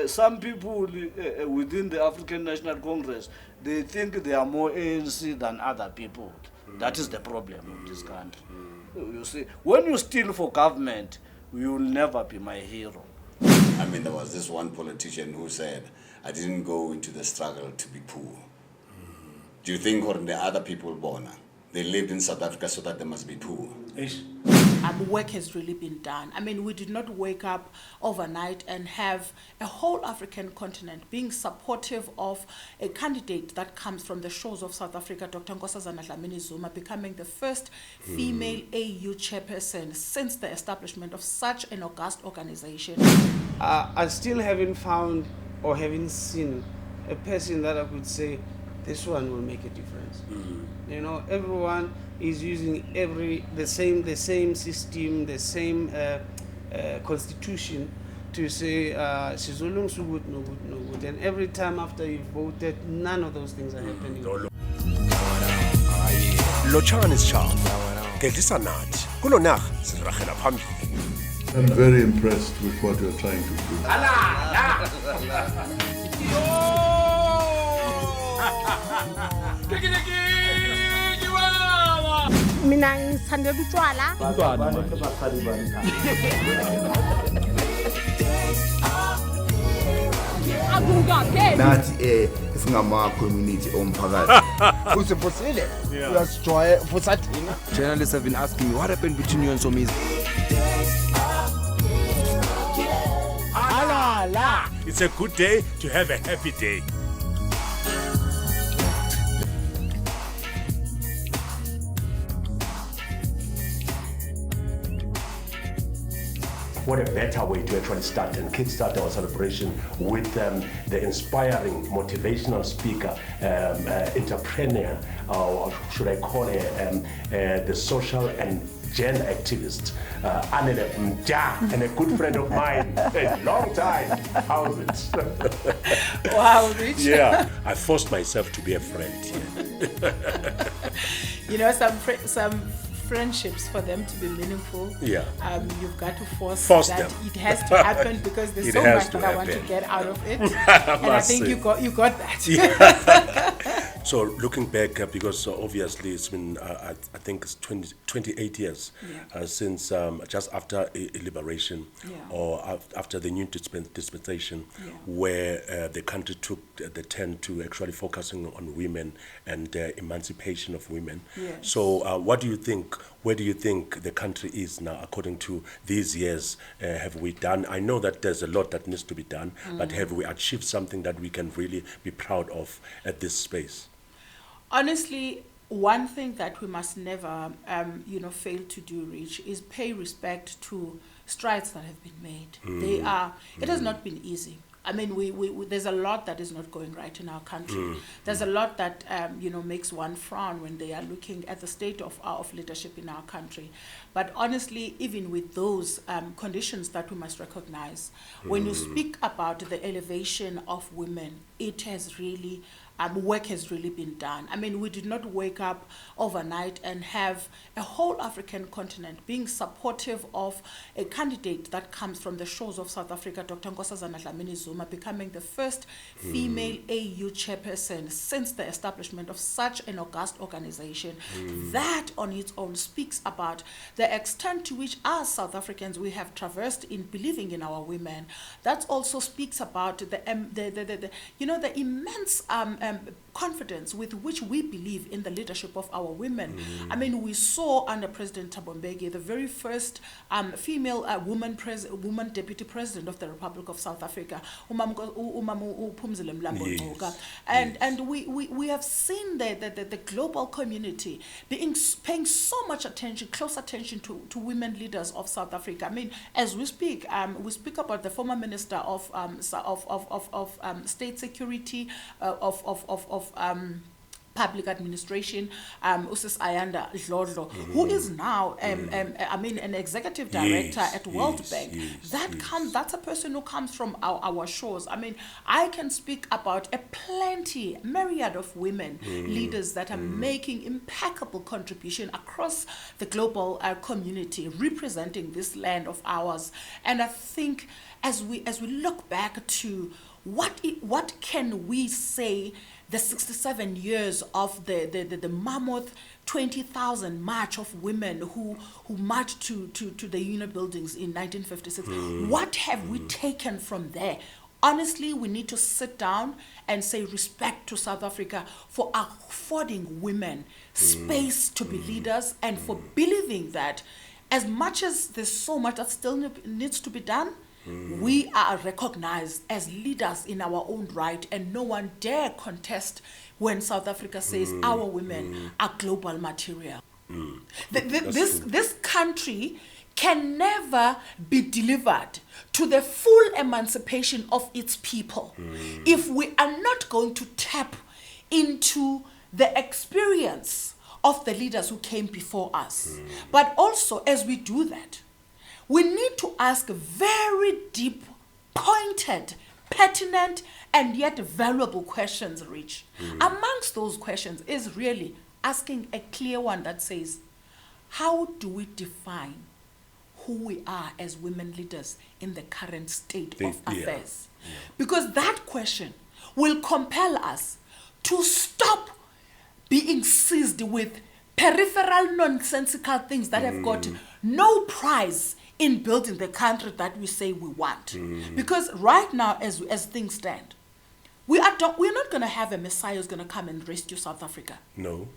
some people within the African National Congress, they think they are more ANC than other people. That is the problem of this country. You see, when you steal for government, you will never be my hero. I mean, there was this one politician who said, I didn't go into the struggle to be poor. Do you think or the other people born, they lived in South Africa so that they must be poor? Work has really been done. I mean, we did not wake up overnight and have a whole African continent being supportive of a candidate that comes from the shores of South Africa, Dr. Nkosazana Dlamini Zuma, becoming the first female AU chairperson since the establishment of such an august organization. I still haven't found or haven't seen a person that I could say, this one will make a difference. You know, everyone is using the same system, the same constitution to say Sizolung so good, no good, no good. And every time after you've voted, none of those things are happening. Lochan is sharp. Gedisa nathi. Kulo naga siziragela phambili. I'm very impressed with what you're trying to do. Mina ngithanda utshwala. Nathi singama community omphakathi. Usiphosile? Uyasijoya futhi athina. Journalists have been asking me what happened between you and Somizi. It's a good day to have a happy day. What a better way to actually start and kickstart our celebration with the inspiring, motivational speaker, entrepreneur, or should I call her the social and gender activist, Anele Mja, and a good friend of mine, a long time. How's it? Wow, Rich. Yeah, I forced myself to be a friend. You know, some friendships, for them to be meaningful, you've got to force that them. It has to happen because there's so much that I want to get out of it. And I think you got that. Yeah. So looking back, because obviously it's been, I think it's 28 years since just after liberation or after the new dispensation, where the country took the turn to actually focusing on women and emancipation of women. Yes. So what do you think? Where do you think the country is now according to these years? Have we done? I know that there's a lot that needs to be done, but have we achieved something that we can really be proud of at this space? Honestly, one thing that we must never, fail to do, Rich, is pay respect to strides that have been made. It has not been easy. I mean, we there's a lot that is not going right in our country. There's a lot that makes one frown when they are looking at the state of leadership in our country. But honestly, even with those conditions that we must recognize, when you speak about the elevation of women, it has really work has really been done. I mean, we did not wake up overnight and have a whole African continent being supportive of a candidate that comes from the shores of South Africa, Dr. Nkosazana Dlamini Zuma, becoming the first female AU chairperson since the establishment of such an august organization. That on its own speaks about the extent to which us South Africans, we have traversed in believing in our women. That also speaks about the immense confidence with which we believe in the leadership of our women. I mean, we saw under President Thabo Mbeki, the very first female woman deputy president of the Republic of South Africa, and we have seen the global community paying so much attention, close attention to women leaders of South Africa. I mean, as we speak about the former minister of state security of public administration, Usis Ayanda Dlodlo, who is now, an executive director at World Bank. That's a person who comes from our shores. I mean, I can speak about a myriad of women leaders that are making impeccable contribution across the global community, representing this land of ours. And I think as we look back to what can we say the 67 years of the mammoth 20,000 march of women who marched to the Union buildings in 1956. What have we taken from there? Honestly, we need to sit down and say respect to South Africa for affording women space to be leaders and for believing that as much as there's so much that still needs to be done, we are recognized as leaders in our own right, and no one dare contest when South Africa says our women are global material. This country can never be delivered to the full emancipation of its people if we are not going to tap into the experience of the leaders who came before us. But also, as we do that, we need to ask very deep, pointed, pertinent, and yet valuable questions, Rich. Amongst those questions is really asking a clear one that says, how do we define who we are as women leaders in the current state of affairs? Because that question will compel us to stop being seized with peripheral nonsensical things that have got no prize in building the country that we say we want. Because right now, as things stand, we're not going to have a Messiah who's going to come and rescue South Africa. No.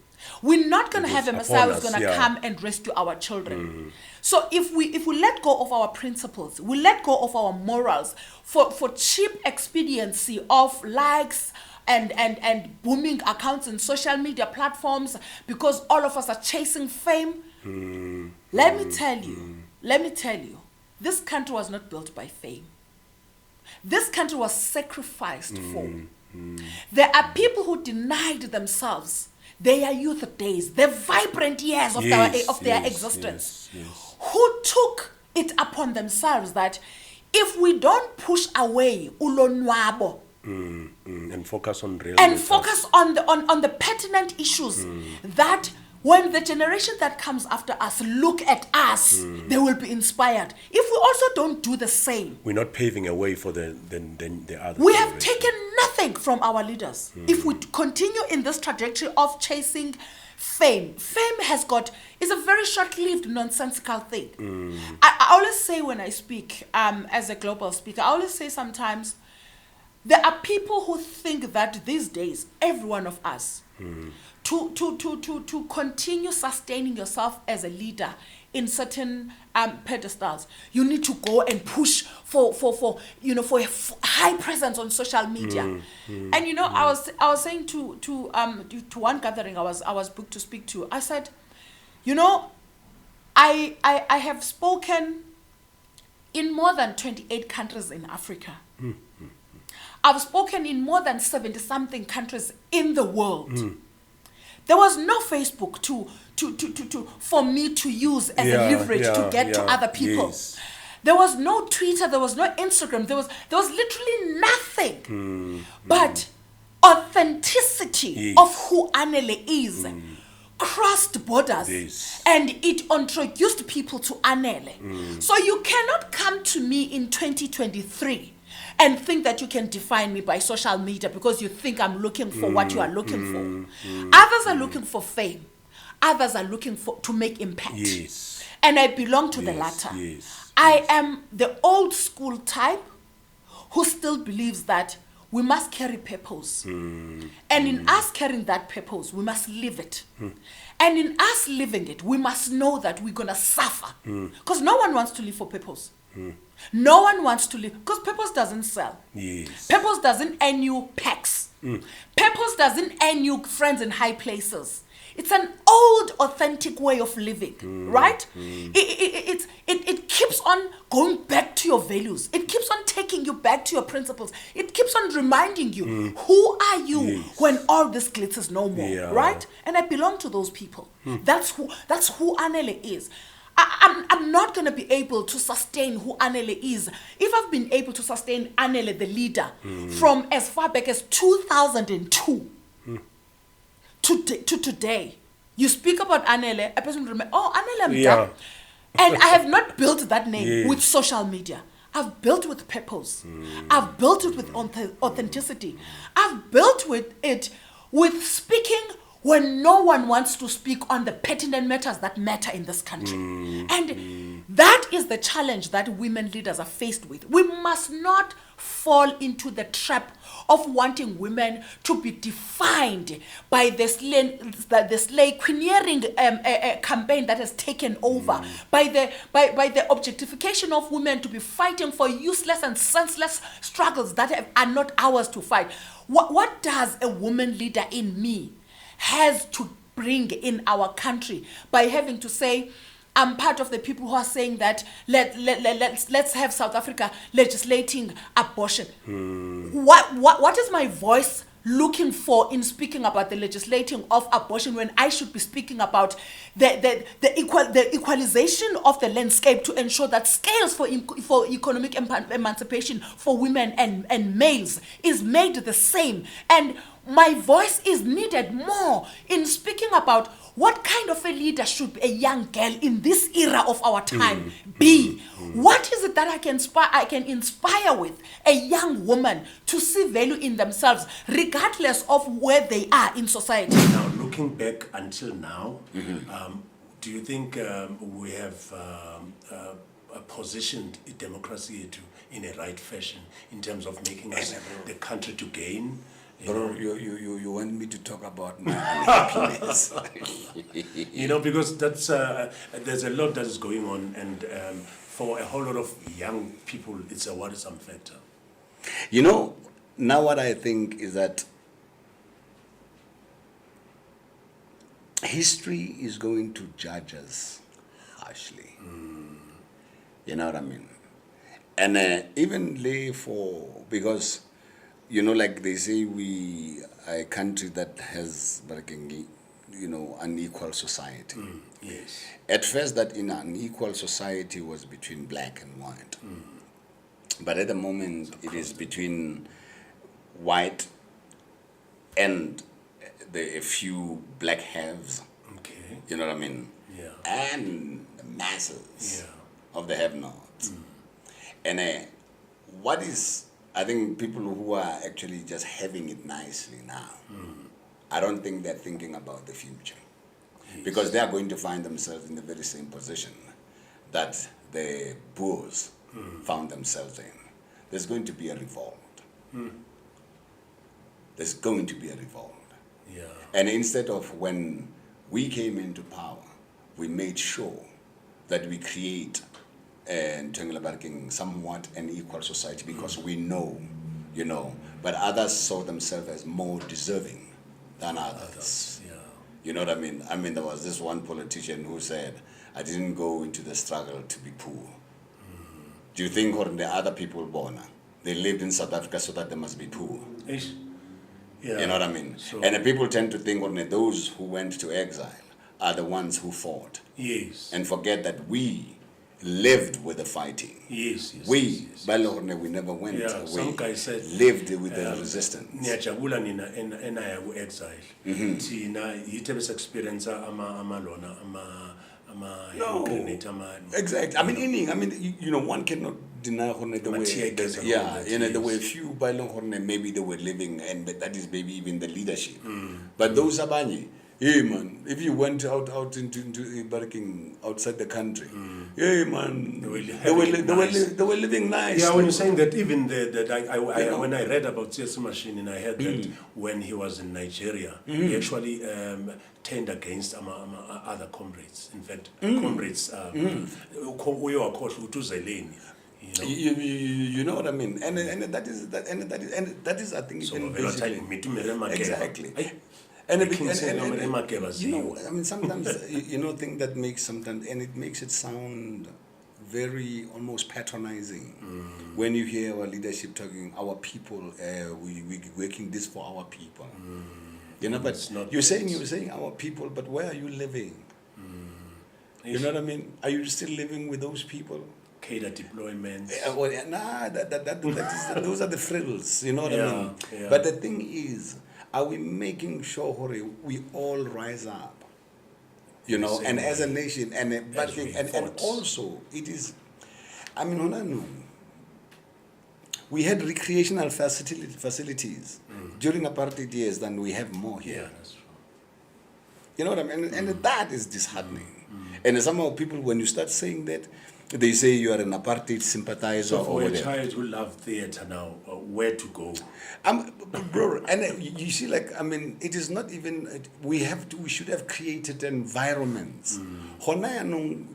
We're not going to have a Messiah who's going to come and rescue our children. So if we let go of our principles, we let go of our morals for cheap expediency of likes and booming accounts in social media platforms because all of us are chasing fame. Let me tell you, this country was not built by fame. This country was sacrificed for. There are people who denied themselves their youth days, the vibrant years of their existence, who took it upon themselves that if we don't push away ulonwabo and focus on real and matters. focus on the pertinent issues that when the generation that comes after us look at us, they will be inspired. If we also don't do the same, we're not paving a way for the other. We have taken nothing from our leaders. If we continue in this trajectory of chasing fame is a very short-lived, nonsensical thing. I always say when I speak as a global speaker, I always say sometimes there are people who think that these days, every one of us, to continue sustaining yourself as a leader in certain pedestals, you need to go and push for a high presence on social media. And I was saying to one gathering I was booked to speak to, I said, I have spoken in more than 28 countries in Africa. I've spoken in more than 70-something countries in the world. There was no Facebook for me to use as a leverage to get to other people. Yes. There was no Twitter, there was no Instagram, there was literally nothing. But authenticity of who Anele is crossed borders, and it introduced people to Anele. So you cannot come to me in 2023 and think that you can define me by social media because you think I'm looking for what you are looking for. Others are looking for fame. Others are looking to make impact. Yes. And I belong to the latter. Yes. I am the old school type who still believes that we must carry purpose. And in us carrying that purpose, we must live it. And in us living it, we must know that we're going to suffer. Because no one wants to live for purpose. No one wants to live, because purpose doesn't sell. Yes. Purpose doesn't earn you packs. Purpose doesn't earn you friends in high places. It's an old, authentic way of living, right? It keeps on going back to your values. It keeps on taking you back to your principles. It keeps on reminding you, who are you when all this glitters no more, right? And I belong to those people. That's who Anele is. I'm not going to be able to sustain who Anele is if I've been able to sustain Anele, the leader, from as far back as 2002 to today. You speak about Anele, a person will remember, oh, Anele, and I have not built that name with social media. I've built with purpose. I've built it with authenticity. I've built with it with speaking when no one wants to speak on the pertinent matters that matter in this country. And that is the challenge that women leaders are faced with. We must not fall into the trap of wanting women to be defined by the slay queeneering campaign that has taken over, by the objectification of women to be fighting for useless and senseless struggles that are not ours to fight. What does a woman leader in me has to bring in our country by having to say, I'm part of the people who are saying that let's have South Africa legislating abortion. What is my voice looking for in speaking about the legislating of abortion when I should be speaking about the equalization of the landscape to ensure that scales for economic emancipation for women and males is made the same? And my voice is needed more in speaking about what kind of a leader should a young girl in this era of our time be? What is it that I can inspire with a young woman to see value in themselves, regardless of where they are in society? Now, looking back until now, do you think we have positioned democracy in a right fashion in terms of making us the country to gain? Bro, you want me to talk about my unhappiness? Because that's there's a lot that is going on, and for a whole lot of young people, it's a worrisome factor. Now what I think is that history is going to judge us harshly. You know what I mean? And even because like they say, we are a country that has, unequal society. Yes. At first, that in an equal society was between black and white. But at the moment, it is between white and a few black haves. Okay. You know what I mean? Yeah. And the masses of the have-nots. And what is... I think people who are actually just having it nicely now, I don't think they're thinking about the future. Yes. Because they are going to find themselves in the very same position that the Boers found themselves in. There's going to be a revolt. There's going to be a revolt. Yeah. And instead of when we came into power, we made sure that we create somewhat an equal society, because we know, but others saw themselves as more deserving than others. Yeah. You know what I mean? There was this one politician who said, I didn't go into the struggle to be poor. Do you think the other people born, they lived in South Africa so that they must be poor? Yeah. You know what I mean? So, and the people tend to think those who went to exile are the ones who fought. Yes. And forget that we lived with the fighting. Yes. We never went away. Some guy said lived with the resistance. Niyajabula nina enaya ku exile. Tina yitebes experience amalona No. Exactly. One cannot deny the way the way few by maybe they were living, and that is maybe even the leadership. But those abanye, hey man, if you went out into barking outside the country, hey man, they were living nice. Yeah, when you're saying that, even when I read about CS Machine, and I heard that when he was in Nigeria, he actually turned against other comrades. In fact, comrades we are called Utuzeleni. You know what I mean, and that is I think so basically exactly. Sometimes thing that makes it makes it sound very almost patronizing when you hear our leadership talking, our people, we working this for our people. But you're saying our people, but where are you living? You know what I mean? Are you still living with those people? Cadre deployments. Those are the frills. You know what I mean? Yeah. But the thing is, are we making sure we all rise up? And as a nation, and also it is. we had recreational facilities during apartheid years than we have more here. Yeah, that's true. You know what I mean? And that is disheartening. And somehow people, when you start saying that, they say you are an apartheid sympathizer So for or a whatever. child who loves theatre now, where to go? Bro, and you see, like, I mean, it is not even, we should have created environments.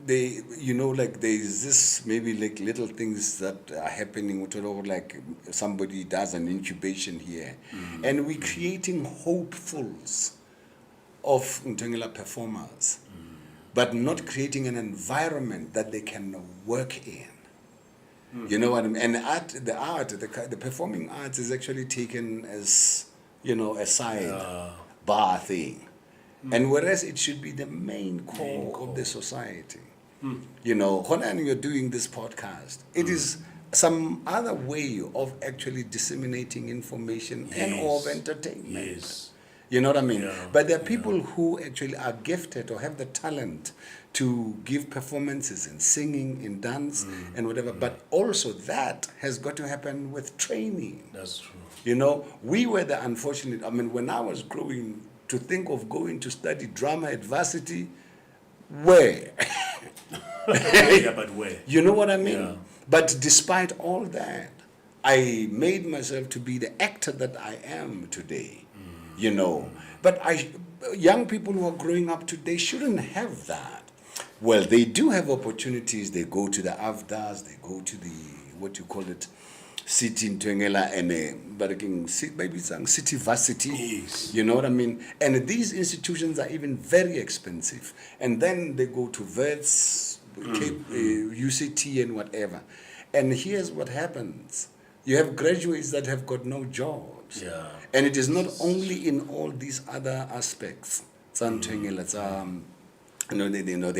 They, you know, like, there is this, maybe like little things that are happening, like somebody does an incubation here, and we're creating hopefuls of Ntongela performers, but not creating an environment that they can work in. You know what I mean? And the performing arts is actually taken as, you know, a side bar thing. And whereas it should be the main core of the society. You know, when you're doing this podcast, it is some other way of actually disseminating information and of entertainment. Yes. You know what I mean? Yeah. But there are people who actually are gifted or have the talent to give performances in singing, in dance, and whatever. But also that has got to happen with training. That's true. You know, we were the unfortunate. I mean, when I was growing, to think of going to study drama at varsity, where? Yeah, but where? You know what I mean? Yeah. But despite all that, I made myself to be the actor that I am today. You know, but young people who are growing up today shouldn't have that. Well, they do have opportunities. They go to the AVDAs, they go to the, what you call it, City Ntongela and maybe City Varsity. Yes. You know what I mean? And these institutions are even very expensive. And then they go to VETS, UCT and whatever. And here's what happens. You have graduates that have got no jobs. Yeah. And it is not only in all these other aspects. The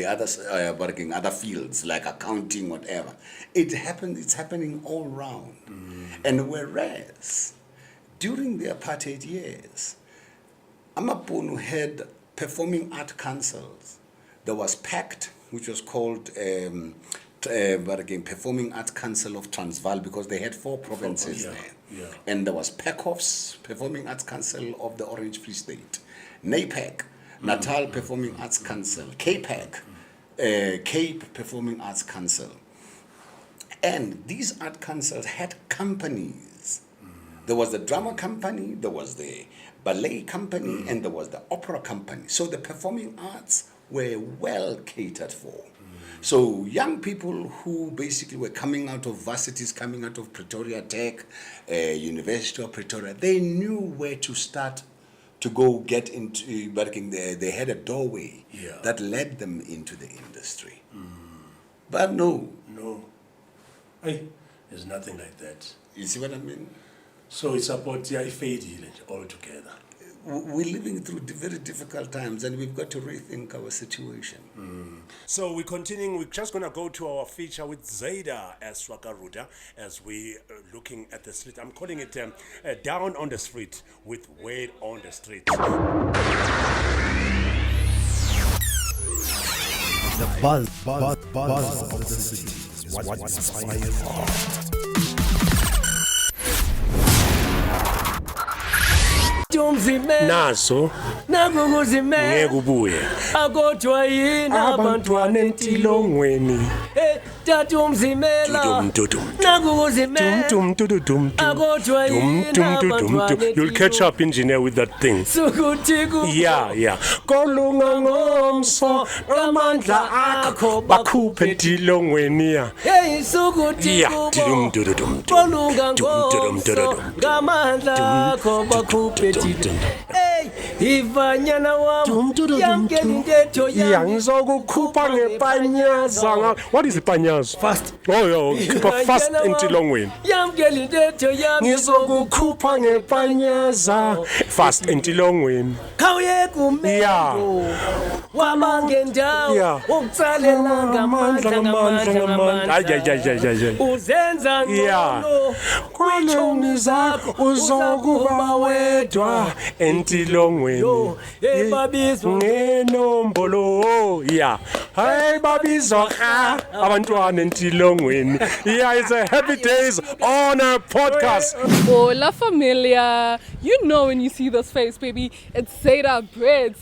others working other fields like accounting, whatever. It's happening all round. And whereas during the apartheid years, Amaponu had performing art councils. There was PACT, which was called Performing Arts Council of Transvaal, because they had 4 provinces there. Yeah. And there was PACOFS, Performing Arts Council of the Orange Free State, NAPAC, Natal Performing Arts Council, KPAC, Cape Performing Arts Council. And these art councils had companies. There was the drama company, there was the ballet company, and there was the opera company. So the performing arts were well catered for. So young people who basically were coming out of varsities, coming out of Pretoria Tech, University of Pretoria, they knew where to start to go get into working there. They had a doorway that led them into the industry. But no. Hey, there's nothing like that. You see what I mean? So it's about fading altogether. We're living through very difficult times, and we've got to rethink our situation. So we're continuing. We're just going to go to our feature with Zayda as Swakaruda as we looking at the street. I'm calling it Down on the Street with Wade on the Street. The buzz of the city is what inspires art. Naso ngeke ubuye akodwa yini abantwana entilongweni tatumzimela nakuzimela akodwa yini You'll catch up, engineer, with that thing. Yeah. Kolunga ngomso amandla akho bakhuphe entilongweni ya. hey sukuthi kolunga ngomso ngamandla akho bakhuphe hey ivanyana wam yamkela intetho yami ngizokukhupha ngepanyaza. What is ipanyaza? Fast. Keep fast entilongweni. yamkela intetho yami Ngizokukhupha ngepanyaza fast entilongweni. khawuyeka umendo wamangendawo ukutsalela ngamandla uzenza ngcono kwitshomi zakho uzokuba wedwa entilongweni. etilongweni hey babizwa ngenombolo yeah hey babizwa abantwana etilongweni yeah it's a happy days on a podcast. Oh, La Familia, you know when you see this face, baby, it's Zeta Brits.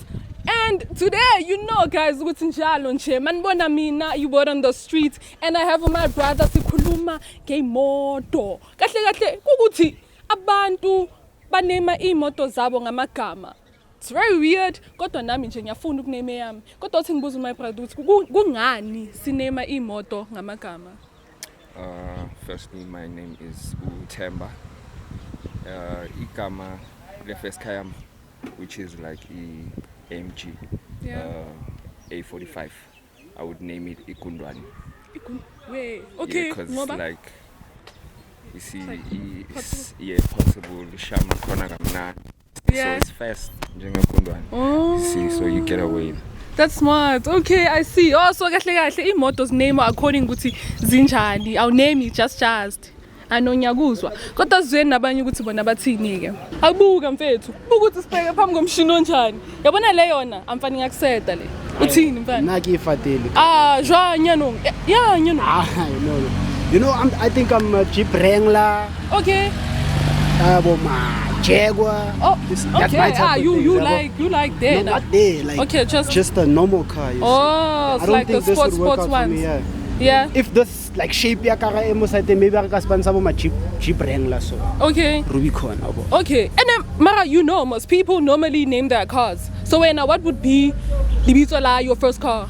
And today, you know, guys, ukuthi njalo nje manibona mina you were on the street and I have my brother sikhuluma ngeimoto. Kahle ukuthi abantu banema imoto zabo ngamagama. It's very weird, kodwa nami nje ngiyafuna ukuname yami. Kodwa uthi ngibuza my brother ukuthi kungani sinema imoto ngamagama? Firstly, my name is Utemba. Igama lefeskayam, which is like AMG, A45. I would name it Ikundwani. Wait, okay. Because like, you see, it's possible. Shama kona kamna. So it's fast. Njenga Ikundwani. Oh. You see, so you get away. That's smart. Okay, I see. Oh, so kahle imotos name according ukuthi zinjani. I'll name it just. Anonyakuzwa. Kodwa zwena nabanye ukuthi bona bathini ke. Awubuka mfethu. Buka ukuthi sibheke phambi komshini onjani. Yabona le yona amfani ngiyakuseta le. Uthini mfana? Naki ifateli. Jwanya no. Yeah, you know. No. You know, I think I'm a Jeep Wrangler. Okay. Jaguar. Oh, okay. You like that? No, not there. Like okay, just a normal car. You see. Oh, it's like the sports ones. Me, yeah. If this like shape ya car maybe I can sponsor my Jeep Wrangler so. Okay. Rubicon. Okay. And then Mara, you know, most people normally name their cars. So what would be your first car?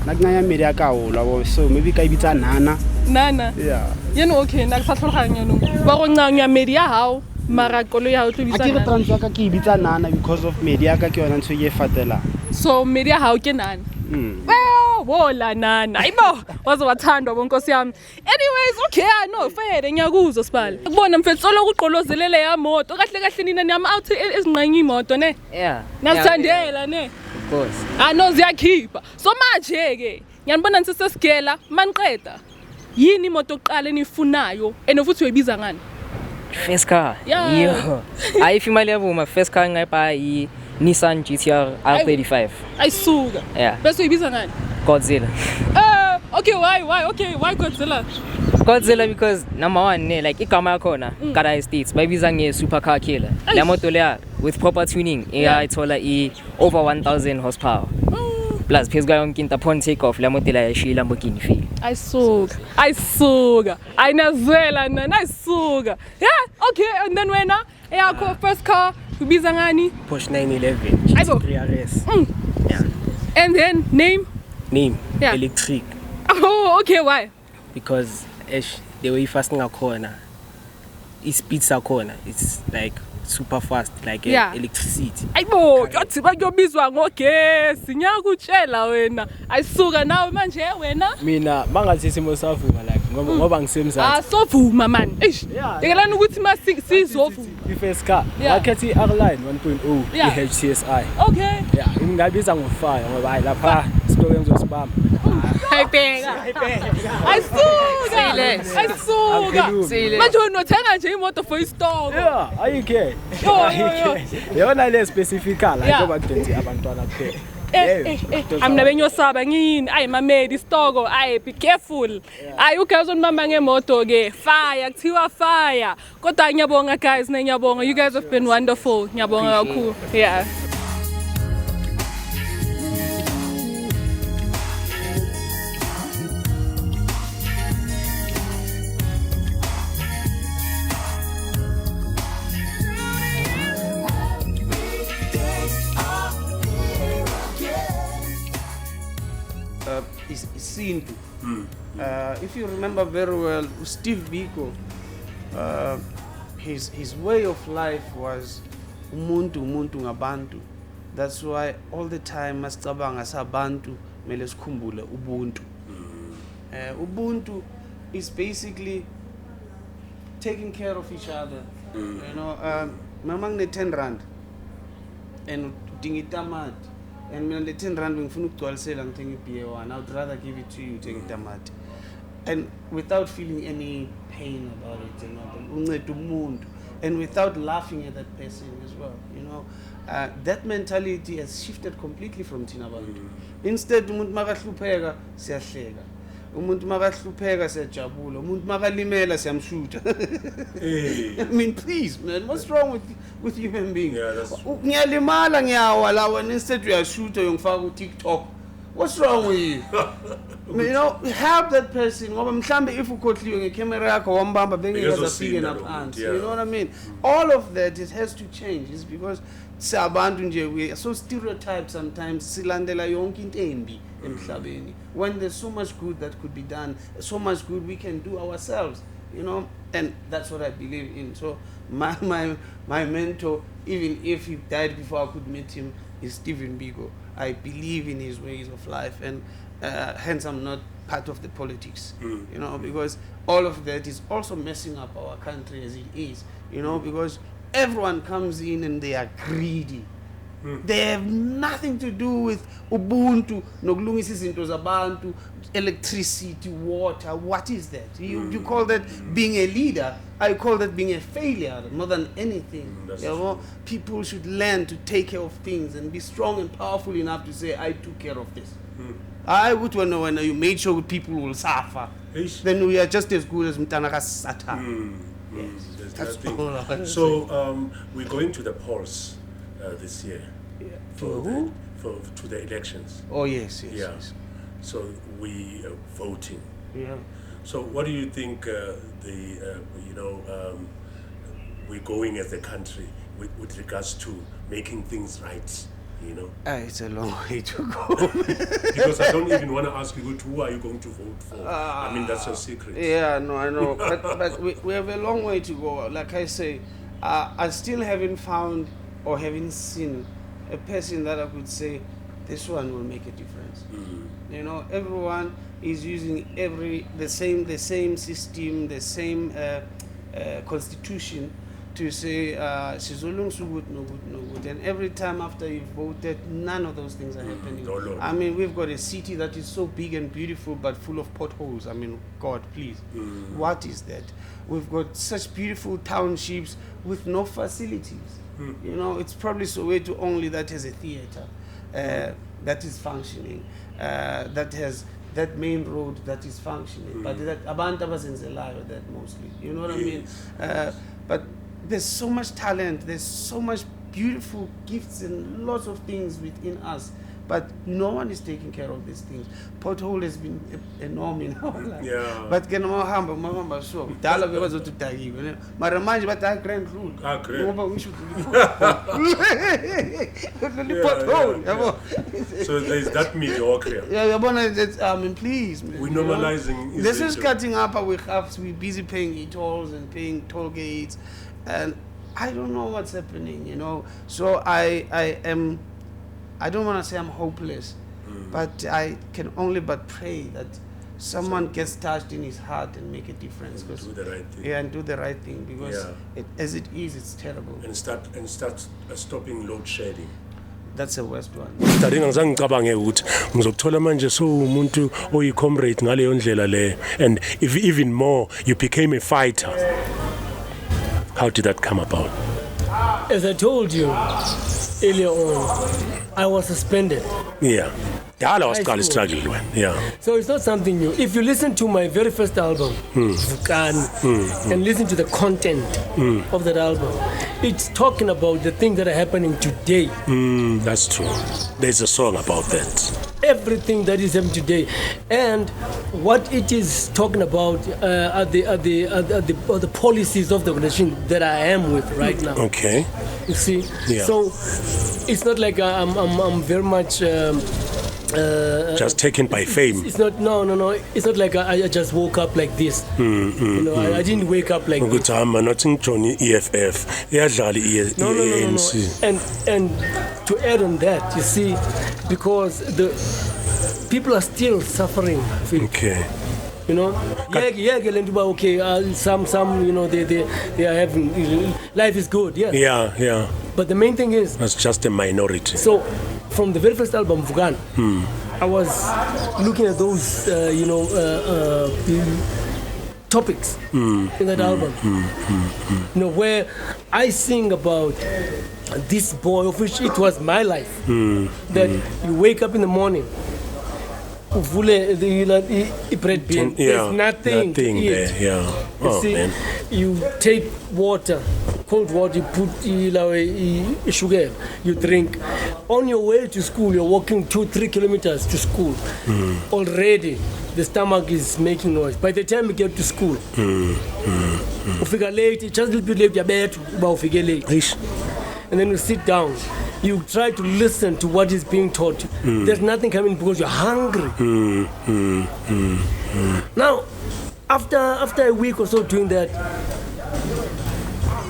Nagngaya media ka ola so maybe ka ibitsa Nana. Yeah. You know, okay, nagsatlhoganya no. Ba go ncanya media hao mara kolo ya o tlo bitsa Nana. Ke transfer ka ke ibitsa Nana because of media ka ke yona ntse ye fatela. So media hao ke Nana. Well, wola Nana. Ayibo, wazowathandwa bonkosi yami. Anyways, okay, I know, fair ngiyakuzwa sibala. Ukubona mfethu solo kuqolozelele ya moto. Kahle nina niyama out ezinqanya imoto ne? Yeah. Nasithandela ne? Of course. No ziyakhipha. So manje ke, ngiyanibona nisisesigela maniqeda. Yini imoto oqala enifunayo enofuthi uyibiza ngani? First car. Yeah. If imali yabo my first car ngayipa Nissan GTR R35. Ayisuka. Yeah. Bese uyibiza ngani? Godzilla. Okay, why? Okay, why Godzilla? Godzilla because number one like igama yakhona Kada Estates bayibiza nge-supercar killer. La moto leya with proper tuning ithola over 1000 horsepower. Plus phezulu yonke into upon take off la moto la yashiya Lamborghini feel. Ayisuka. Ayinazwela nana ayisuka. Yeah, okay, and then wena eyakho first car ubiza ngani? Porsche 911 GT3 RS. Yeah. And then name? Yeah. Electric. Oh, okay, why? Because the way fast ngakhona speed sakhona it's like super fast like electricity. Ayibo, yathi bayobizwa ngogesi. Ngiyakutshela wena. Ayisuka nawe manje wena? Mina mangathi isimo savuma like ngoba ngisemzansi. Sovuma man. Ngikelana ukuthi masizovuma. I-first car ngakhetha i-R-Line 1.0 i-HCSI. Okay. Yeah, ngabiza ngofire ngoba hayi lapha sibeke ngizosibamba. Ayibheka. Ayisuka. Manje unothenga nje imoto for istoko. Yeah, ayike. Yona le specific car like ngoba kudenti abantwana kuphela. Amna benyosaba ngini ayimamedi istoko be careful. Uguys onibamba ngemoto ke fire kuthiwa fire. Kodwa ngiyabonga guys ngiyabonga. You guys have been wonderful. Ngiyabonga kakhulu. Yeah. Is simple. If you remember very well, Steve Biko, his way of life was umuntu ngabantu. That's why all the time masicabanga sabantu mele sikhumbule ubuntu. Ubuntu is basically taking care of each other. You know, mama ngine 10 rand and udinga itamati. And mina le 10 rand ngifuna ukugcwalisela ngithenga ibeer one. I would rather give it to you take itamati. And without feeling any pain about it, you know, unceda umuntu. and without laughing at that person as well, you know. That mentality has shifted completely from thina bantu. Instead umuntu makahlupheka siyahleka, umuntu makahlupheka siyajabula, umuntu makalimela siyamshuta. I mean, please man, what's wrong with human beings? Ngiyalimala ngiyawa lawa, and instead uyashuta uyongifaka ku TikTok. What's wrong with you? You know, help that person. Ngoba mhlambe if ukhohliwe ngecamera yakho wambamba bengezafike naphansi. You know what I mean? All of that, it has to change. It's because sabantu nje, we are so stereotyped sometimes. Silandela yonke into embi emhlabeni. When there's so much good that could be done, so much good we can do ourselves. You know, and that's what I believe in. So my mentor, even if he died before I could meet him, is Stephen Biko. I believe in his ways of life, and hence I'm not part of the politics, you know, because all of that is also messing up our country as it is, you know, because everyone comes in and they are greedy. They have nothing to do with Ubuntu, nokulungisa izinto zabantu, electricity, water. What is that? You call that being a leader? I call that being a failure more than anything. You know, people should learn to take care of things and be strong and powerful enough to say, I took care of this. I would know when you made sure people will suffer. Then we are just as good as Mtanaka Satan. Yes, that's all I can So we're going to the polls this year For who? To the elections. Oh yes. Yes. So we are voting. Yeah. So what do you think we're going as a country with regards to making things right? You know, it's a long way to go. Because I don't even want to ask you who are you going to vote for. I mean, that's a secret. Yeah, no, I know, but we have a long way to go. Like I say, I still haven't found or haven't seen a person that I could say this one will make a difference. You know, everyone is using the same system, the same constitution to say Sizolung so good, no good, no good. And every time after you've voted, none of those things are happening. I mean, we've got a city that is so big and beautiful but full of potholes. I mean, God, please. What is that? We've got such beautiful townships with no facilities. You know, it's probably Soweto only that has a theater that is functioning, that has that main road that is functioning. But that abantu abazenzelayo that mostly. You know what I mean? But there's so much talent, there's so much beautiful gifts and lots of things within us, but no one is taking care of these things. Pothole has been a norm in our life. Yeah. But ke mama so dala bebazothi dakiwe mara manje bathi I grand rule ngoba ngisho pothole yabo. So there's that mediocre. Yeah, yabona, I mean, please man, we're normalizing. This is cutting up. We're busy paying e-tolls and paying toll gates, and I don't know what's happening, you know. So I don't want to say I'm hopeless, but I can only but pray that someone gets touched in his heart and make a difference. And do the right thing. Yeah, and do the right thing, because as it is, it's terrible. And start stopping load shedding. That's the worst one. Dadinga ngizange ngicabange ukuthi ngizokuthola manje umuntu oyi-comrade ngaleyo ndlela le, and if even more you became a fighter. How did that come about? As I told you earlier on, I was suspended. Yeah. I was struggling when. Yeah. So it's not something new. If you listen to my very first album, and listen to the content of that album, it's talking about the things that are happening today. That's true. There's a song about that. Everything that is happening today, and what it is talking about are the policies of the organization that I am with right now. Okay. You see. Yeah. So it's not like I'm very much. Just taken by fame. It's not. No. It's not like I just woke up like this. You know, I didn't wake up like this. I'm not Johnny EFF. No. And to add on that, you see, because the people are still suffering. Okay. You know, okay. Some, you know, they are having life is good. Yeah. Yeah. But the main thing is that's just a minority. So, from the very first album, Vugan, I was looking at those, topics in that album. You know, where I sing about this boy, of which it was my life, that you wake up in the morning, bread bin, there's nothing to eat. there, yeah. You see, Man. you take water, cold water, you put sugar, you drink. On your way to school, you're walking 2-3 kilometers to school. Already, the stomach is making noise. By the time you get to school, ufika late, just a little bit late, you're bad, but ufika late. And then you sit down. You try to listen to what is being taught you. There's nothing coming because you're hungry. Now, after a week or so doing that,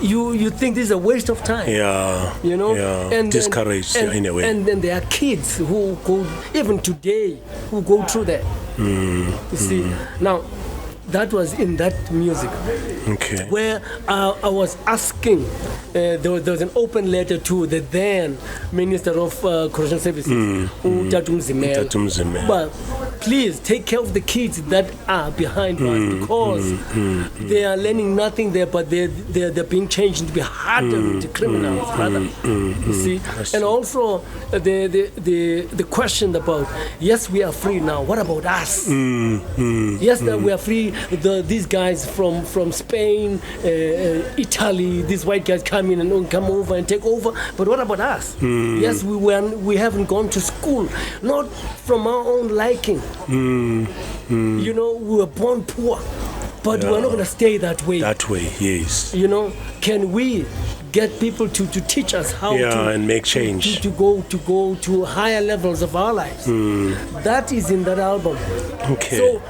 you think this is a waste of time. Yeah. You know? Yeah. Discouraged in a way. And then there are kids who go, even today, who go through that. You see? Now, that was in that music. Okay. Where I was asking, there was an open letter to the then Minister of Correctional Services, Tatum Zimel. But please take care of the kids that are behind us, because they are learning nothing there, but they're being changed to be hardened criminals, rather. You see? And also the question about, yes, we are free now. What about us? Yes, we are free. These guys from Spain, Italy, these white guys come in and come over and take over. But what about us? Yes, we haven't gone to school, not from our own liking. You know, we were born poor, but we're not going to stay that way. That way, yes. You know, can we get people to teach us how to and make change, to go to higher levels of our lives? That is in that album. Okay. So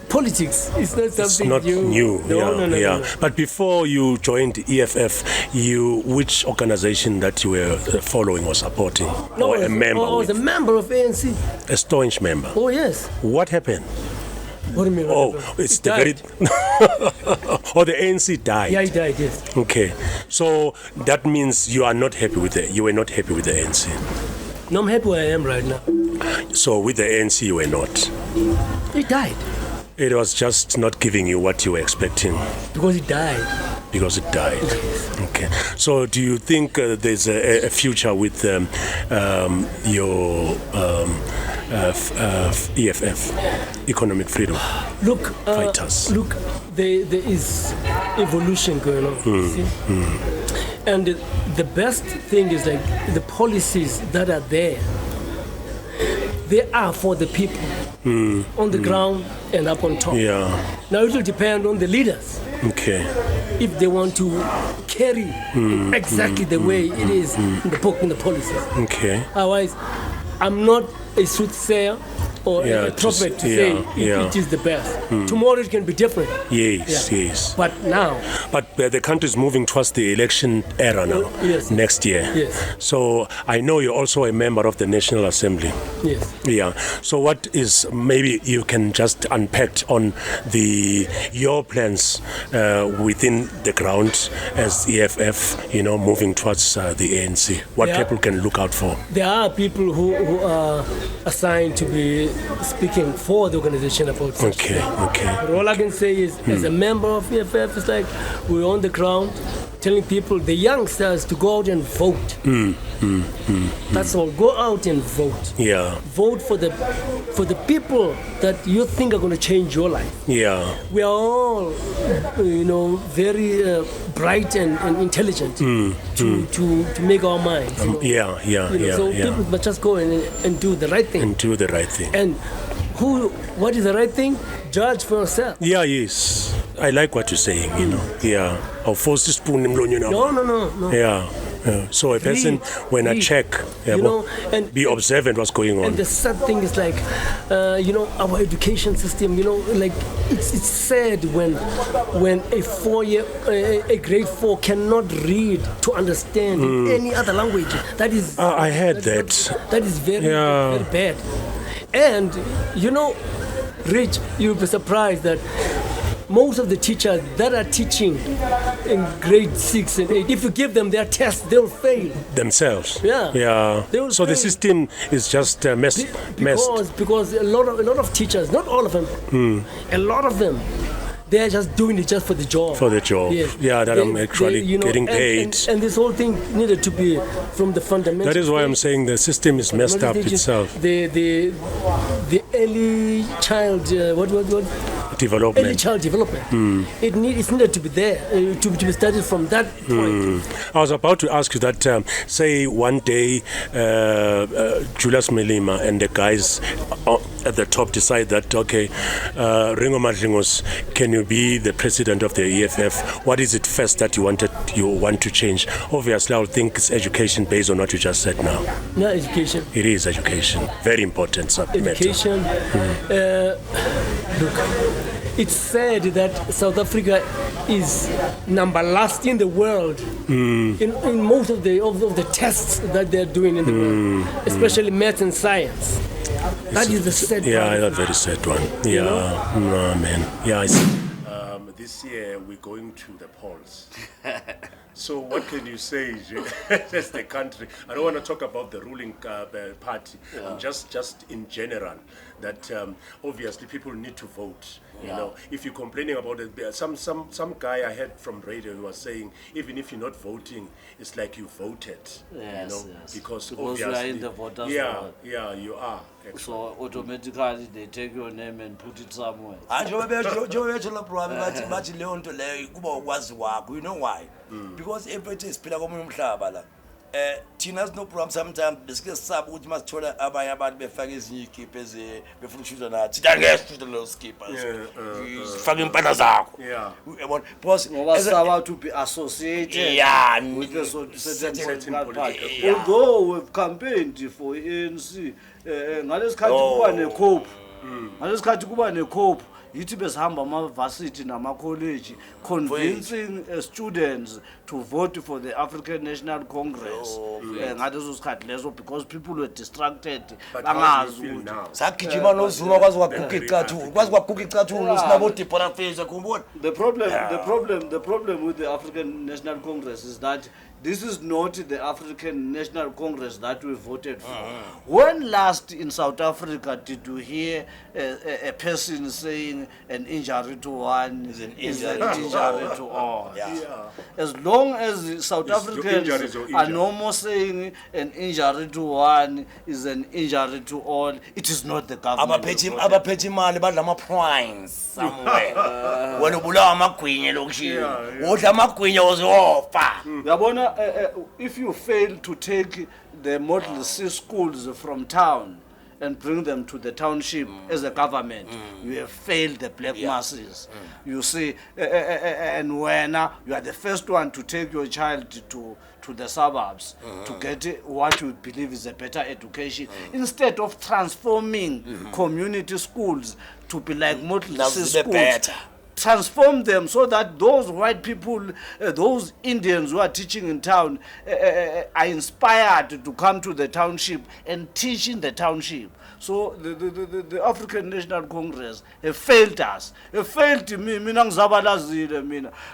politics is not something new. No. But before you joined EFF, which organization that you were following or supporting, or a member? I was a member of ANC. A staunch member. Oh yes. What happened? What do you mean? It's the very. The ANC died. Yeah, he died. Yes. Okay, so that means you are not happy with you were not happy with the ANC. No, I'm happy where I am right now. So with the ANC, you were not. He died. It was just not giving you what you were expecting. Because it died. Because it died. Okay. So do you think there's a future with your EFF, Economic Freedom Fighters? Look, there is evolution going on. See? And the best thing is like the policies that are there, they are for the people on the ground and up on top. Yeah. Now it will depend on the leaders. Okay. If they want to carry exactly the way it is in the book, in the policies. Okay. Otherwise, I'm not a soothsayer or a prophet to say it is the best. Tomorrow it can be different. Yes. But now. But the country is moving towards the election era now. Yes. Next year. Yes. So I know you're also a member of the National Assembly. Yes. Yeah. So what is, maybe you can just unpack on your plans within the ground as EFF, moving towards the ANC. What people can look out for? There are people who are assigned to be speaking for the organization about such things. But all I can say is, as a member of EFF, it's like we're on the ground telling people, the youngsters, to go out and vote. That's all. Go out and vote. Yeah. Vote for the people that you think are going to change your life. Yeah. We are all, very bright and intelligent to make our minds. So people must just go and do the right thing. And what is the right thing? Judge for yourself. Yeah, yes. I like what you're saying, Yeah. I'll force this spoon in No. Yeah. So a person, when I check, and be observant what's going on. And the sad thing is like, our education system, it's sad when a grade 4 cannot read to understand any other language. That is. I heard that. That is very, very bad. And Rich, you'll be surprised that most of the teachers that are teaching in grade 6 and 8, if you give them their tests, they'll fail. Themselves. Yeah. So the system is just messed. Because a lot of teachers, not all of them, a lot of them, they are just doing it just for the job. For the job. Yes. Yeah, that I'm actually getting paid. And this whole thing needed to be from the fundamental. That is why I'm saying the system is messed up itself. The early child Development. Early child development. It's needed to be there to be started from that point. I was about to ask you that. Say one day, Julius Melima and the guys at the top decide that Ringo Madlingos, can you be the president of the EFF? What is it first that you want to change? Obviously, I would think it's education based on what you just said now. No, education. It is education. Very important subject. Education. Look, it's said that South Africa is number last in the world in most of the tests that they're doing in the world, especially maths and science. That is the sad one. Yeah, that's a very sad one. Yeah, no, man. Yeah, I see. This year we're going to the polls. So what can you say as the country? I don't want to talk about the ruling party. Just in general, that obviously people need to vote. You know, if you're complaining about it, some guy I heard from radio who was saying, even if you're not voting, it's like you voted. Yes, because you are in the voters' roll. Yeah, you are. Actually. So automatically they take your name and put it somewhere. You know why? Because everything is phila komunye umhlaba la. Thina sino program sometimes besike sisaba ukuthi masithola abanye abantu befaka ezinye ikhiphe befuna ukushuta nathi thina ngeke sishuta lo skipper sifaka impala zakho yabona because ngoba to be associated with the certain political party. Although we've campaigned for ANC ngalesikhathi kuba ne-cope yithi besihamba ama-varsity nama-college convincing students to vote for the African National Congress ngaleso sikhathi leso, because people were distracted bangazi ukuthi sagijima noZuma kwazi kwaguga icathulo sinabo Deborah Fraser khumbula. The problem with the African National Congress is that this is not the African National Congress that we voted for. When last in South Africa did you hear a person saying an injury to one is an injury to all? As long as South Africans are no more saying an injury to one is an injury to all, it is not the government. Abaphethe imali badla ama-primes somewhere. Wena ubulawa amagwinya lokushini. Udla amagwinya uzofa. Yabona, if you fail to take the Model C schools from town and bring them to the township as a government, you have failed the black masses. You see, and when you are the first one to take your child to the suburbs to get what you believe is a better education, instead of transforming community schools to be like Model C schools. Transform them so that those white people, those Indians who are teaching in town are inspired to come to the township and teach in the township. So the African National Congress have failed us. Have failed me.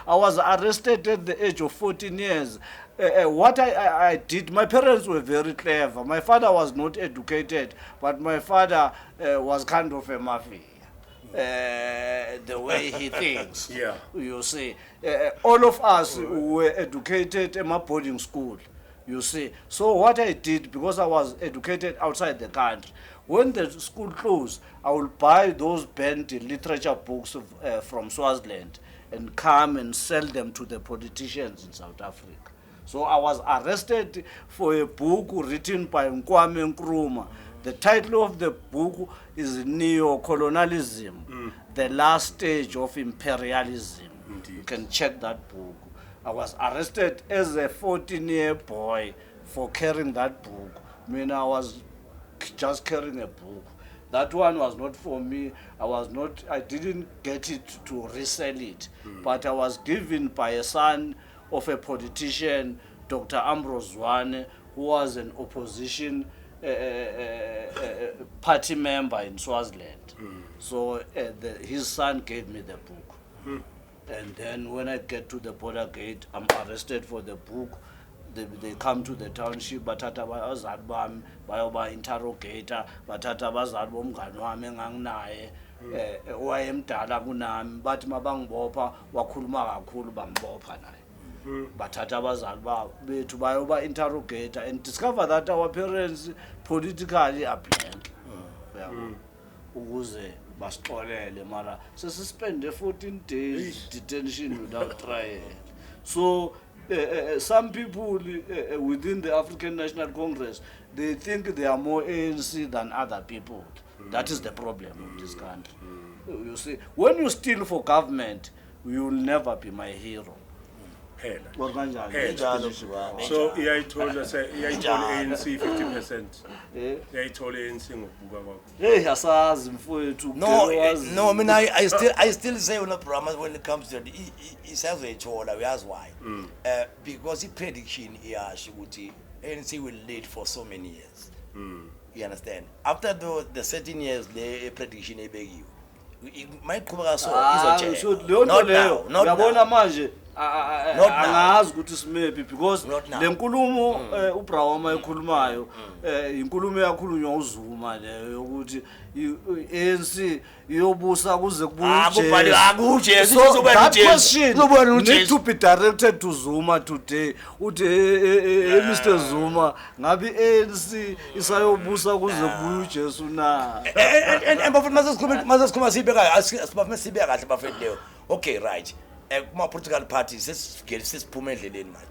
I was arrested at the age of 14 years. What I did, my parents were very clever. My father was not educated, but my father was kind of a mafia. The way he thinks. You see, all of us were educated in my boarding school. You see, so what I did, because I was educated outside the country, when the school closed, I will buy those banned literature books from Swaziland and come and sell them to the politicians in South Africa. So I was arrested for a book written by Kwame Nkrumah. The title of the book is Neo-Colonialism, the last stage of imperialism. Indeed. You can check that book. I was arrested as a 14-year boy for carrying that book. I was just carrying a book. That one was not for me. I didn't get it to resell it, but I was given by a son of a politician, Dr. Ambrose Zwane, who was an opposition party member in Swaziland. So his son gave me the book. And then when I get to the border gate, I'm arrested for the book. They come to the township, bathatha abazali bami bayoba interrogator, bathatha abazali bomngani wami enganginaye owayemdala kunami bathi mabangibopha wakhuluma kakhulu bangibopha naye bathatha abazali bethu bayoba interrogate and discover that our parents politically are blank ukuze basixolele mara sesispende 14 days detention without trial. So some people within the African National Congress, they think they are more ANC than other people. That is the problem of this country. You see, when you steal for government, you will never be my hero. So iyayithola ANC 50%. Iyayithola ANC ngokubuka kwakho. Hey asazi mfowethu. No, I mean I still say on the program when it comes to it isazayithola uyazi why? Because prediction iyasho ukuthi ANC will lead for so many years. You understand? After the 13 years the prediction ebekiwe. Mayiqhubeka so izochela. Not now. Uyabona manje angazi ukuthi simepi because le nkulumo uBrawama ekhulumayo inkulumo yakhulunywa uZuma leyo ukuthi ANC iyobusa kuze kubuye akuje need to be directed to Zuma today uthi Mr Zuma ngabe ANC isayobusa kuze kubuye uJesu na and masikhuluma sibeka sibeka kahle bafethu okay right kuma political parties sesiphume endleleni manje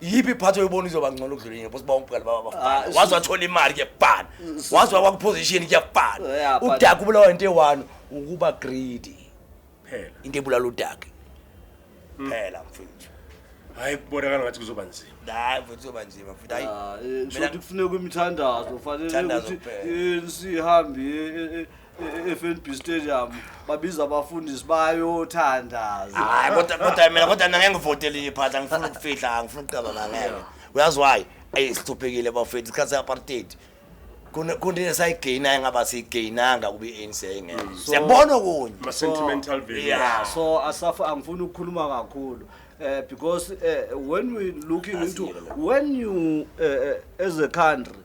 yipi party oyibona izoba ngcono ukudlula yini because bawuqala babafana wazi wathola imali kuyabhana wazi wakwa position kuyabhana udaka ubulawa into e1 ukuba greedy phela into ebulala udaka phela mfowethu hayi kubonakala ngathi kuzoba nzima hayi mfowethu kuzoba nzima futhi hayi mina kufuneka imithandazo fanele ukuthi sihambe FNB Stadium babiza abafundisi bayothandaza hayi kodwa mina ngivotele iphatha ngifuna ukufihla ngifuna ukuqala la ngeke uyazi why ayisithuphekile bafethu isikhathi apartheid kunde sayigaina ngaba sigainanga kube ANC ngeke siyabona kunye ma sentimental value yeah so asafa angifuni ukukhuluma kakhulu because when we looking into when you as a country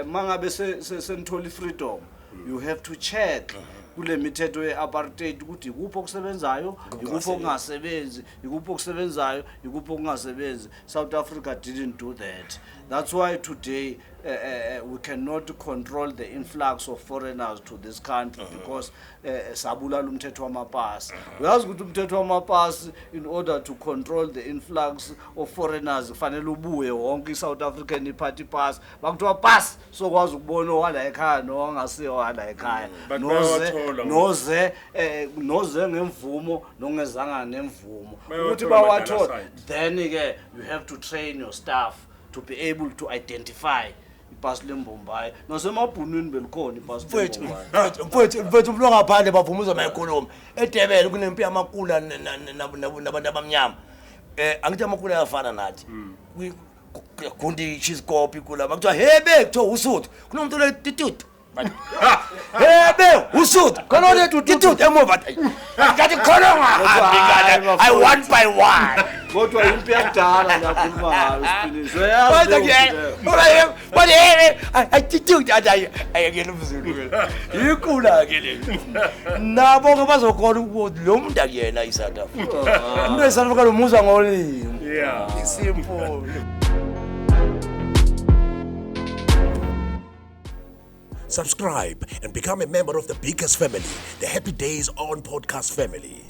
mangabe senithola freedom you have to check kule mithetho yeapartheid ukuthi ikuphi okusebenzayo ikuphi okungasebenzi ikuphi okusebenzayo ikuphi okungasebenzi. South Africa didn't do that. That's why today we cannot control the influx of foreigners to this country because sabulala umthetho wamapasi. Uyazi ukuthi umthetho wamapasi in order to control the influx of foreigners kufanele ubuye wonke iSouth African party pass bakuthiwa pass sokwazi ukubona wala ekhaya nongasiyo wala ekhaya noze ngemvumo nongezanga nemvumo ukuthi bawathola then ke you have to train your staff to be able to identify ipasi lembombayi nasemabhunwini belikhona ipasi mfowethu umlo ngaphandle bavumuza mayikhuluma eDebele kunempi yamakula nabantu abamnyama angithi amakula ayafana nathi kundi chisikopi kula bakuthiwa hebe kuthiwa usuthu kunomuntu le titutu hebe usuthu khona le titutu emuva ngathi khona I one by one kodwa impi yakudala lakhuluma ngayo isipiniso ayititutu ayekela umzulu ikula ke le nabo ke bazokhona ukuthi lo muntu akuyena iSouth Africa umuntu eSouth Africa lo muza ngolimi yeah simple. Subscribe and become a member of the biggest family, the Happy Days on Podcast family.